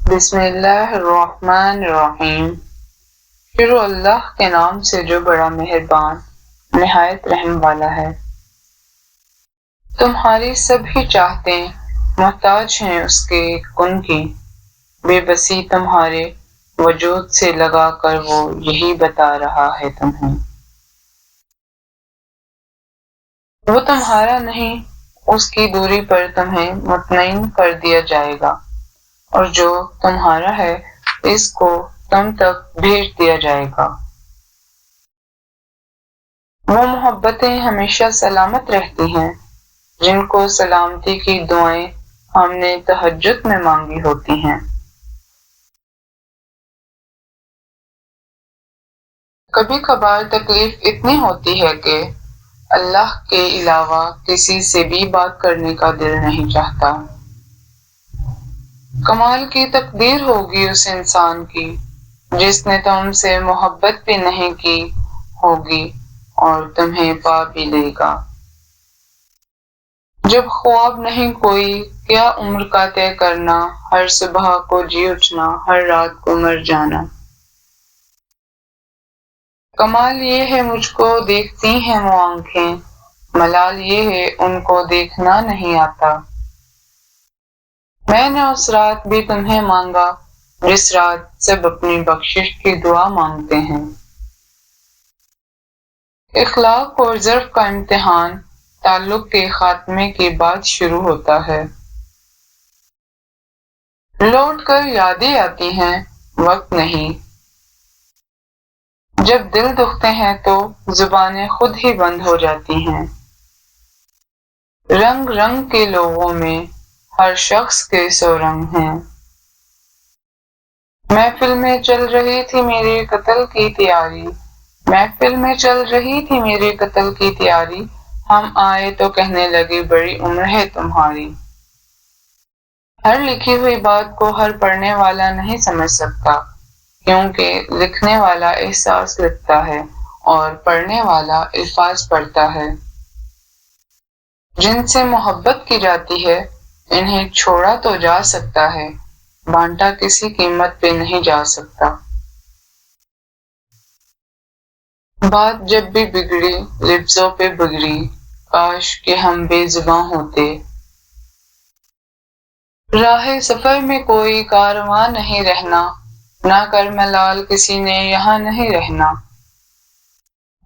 بسم اللہ الرحمن الرحیم۔ شروع اللہ کے نام سے جو بڑا مہربان نہایت رحم والا ہے۔ تمہاری سب ہی چاہتے محتاج ہیں اس کے کن کی، بے بسی تمہارے وجود سے لگا کر وہ یہی بتا رہا ہے تمہیں۔ وہ تمہارا نہیں، اس کی دوری پر تمہیں مطمئن کر دیا جائے گا، اور جو تمہارا ہے اس کو تم تک بھیج دیا جائے گا۔ وہ محبتیں ہمیشہ سلامت رہتی ہیں جن کو سلامتی کی دعائیں ہم نے تہجد میں مانگی ہوتی ہیں۔ کبھی کبھار تکلیف اتنی ہوتی ہے کہ اللہ کے علاوہ کسی سے بھی بات کرنے کا دل نہیں چاہتا۔ کمال کی تقدیر ہوگی اس انسان کی جس نے تم سے محبت بھی نہیں کی ہوگی اور تمہیں پا بھی لے گا۔ جب خواب نہیں کوئی، کیا عمر کا طے کرنا، ہر صبح کو جی اٹھنا، ہر رات کو مر جانا۔ کمال یہ ہے مجھ کو دیکھتی ہیں وہ آنکھیں، ملال یہ ہے ان کو دیکھنا نہیں آتا۔ میں نے اس رات بھی تمہیں مانگا جس رات سب اپنی بخشش کی دعا مانگتے ہیں۔ اخلاق اور ظرف کا امتحان تعلق کے خاتمے کے بعد شروع ہوتا ہے۔ لوٹ کر یادیں آتی ہیں، وقت نہیں۔ جب دل دکھتے ہیں تو زبانیں خود ہی بند ہو جاتی ہیں۔ رنگ رنگ کے لوگوں میں ہر شخص کے سو رنگ ہیں۔ محفل میں چل رہی تھی میرے قتل کی تیاری، محفل میں چل رہی تھی میرے قتل کی تیاری، ہم آئے تو کہنے لگے بڑی عمر ہے تمہاری۔ ہر لکھی ہوئی بات کو ہر پڑھنے والا نہیں سمجھ سکتا، کیونکہ لکھنے والا احساس لکھتا ہے اور پڑھنے والا الفاظ پڑھتا ہے۔ جن سے محبت کی جاتی ہے انہیں چھوڑا تو جا سکتا ہے، بانٹا کسی قیمت پہ نہیں جا سکتا۔ بات جب بھی بگڑی لفظوں پہ بگڑی، کاش کہ ہم بے زباں ہوتے۔ راہ سفر میں کوئی کارواں نہیں رہنا، نہ کر ملال کسی نے یہاں نہیں رہنا۔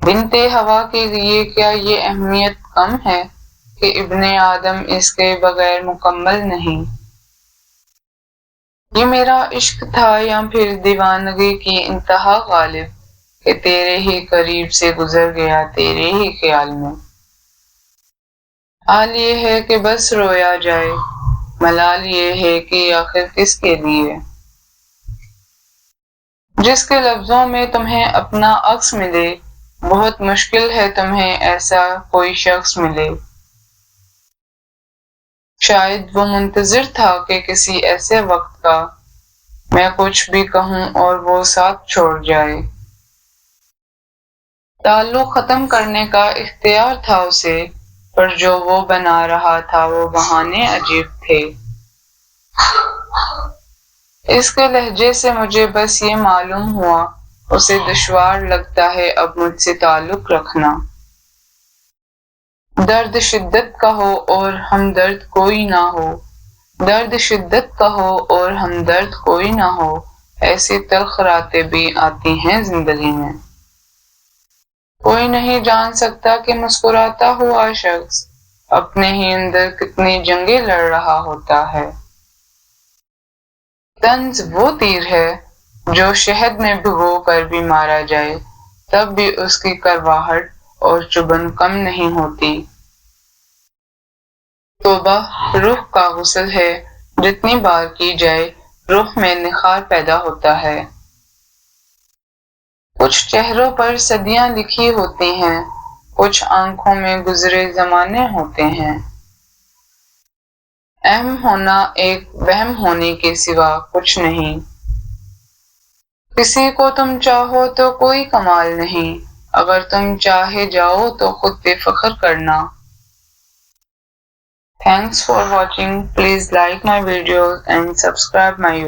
بنت ہوا کے لیے کیا یہ اہمیت کم ہے کہ ابن آدم اس کے بغیر مکمل نہیں۔ یہ میرا عشق تھا یا پھر دیوانگی کی انتہا غالب، کہ تیرے ہی قریب سے گزر گیا تیرے ہی خیال میں۔ حال یہ ہے کہ بس رویا جائے، ملال یہ ہے کہ آخر کس کے لیے۔ جس کے لفظوں میں تمہیں اپنا عکس ملے، بہت مشکل ہے تمہیں ایسا کوئی شخص ملے۔ شاید وہ منتظر تھا کہ کسی ایسے وقت کا میں کچھ بھی کہوں اور وہ ساتھ چھوڑ جائے۔ تعلق ختم کرنے کا اختیار تھا اسے، پر جو وہ بنا رہا تھا وہ بہانے عجیب تھے۔ اس کے لہجے سے مجھے بس یہ معلوم ہوا اسے دشوار لگتا ہے اب مجھ سے تعلق رکھنا۔ درد شدت کا ہو اور ہمدرد کوئی نہ ہو، درد شدت کا ہو اور ہمدرد کوئی نہ ہو، ایسی تلخ راتیں بھی آتی ہیں زندگی میں۔ کوئی نہیں جان سکتا کہ مسکراتا ہوا شخص اپنے ہی اندر کتنی جنگیں لڑ رہا ہوتا ہے۔ طنز وہ تیر ہے جو شہد میں بھگو کر بھی مارا جائے تب بھی اس کی کرواہٹ اور چبھن کم نہیں ہوتی۔ توبہ روح کا غسل ہے، جتنی بار کی جائے روح میں نکھار پیدا ہوتا ہے۔ کچھ چہروں پر صدیاں لکھی ہوتی ہیں، کچھ آنکھوں میں گزرے زمانے ہوتے ہیں۔ اہم ہونا ایک وہم ہونے کے سوا کچھ نہیں۔ کسی کو تم چاہو تو کوئی کمال نہیں، اگر تم چاہے جاؤ تو خود پہ فخر کرنا۔ Thanks for watching. Please like my videos and subscribe my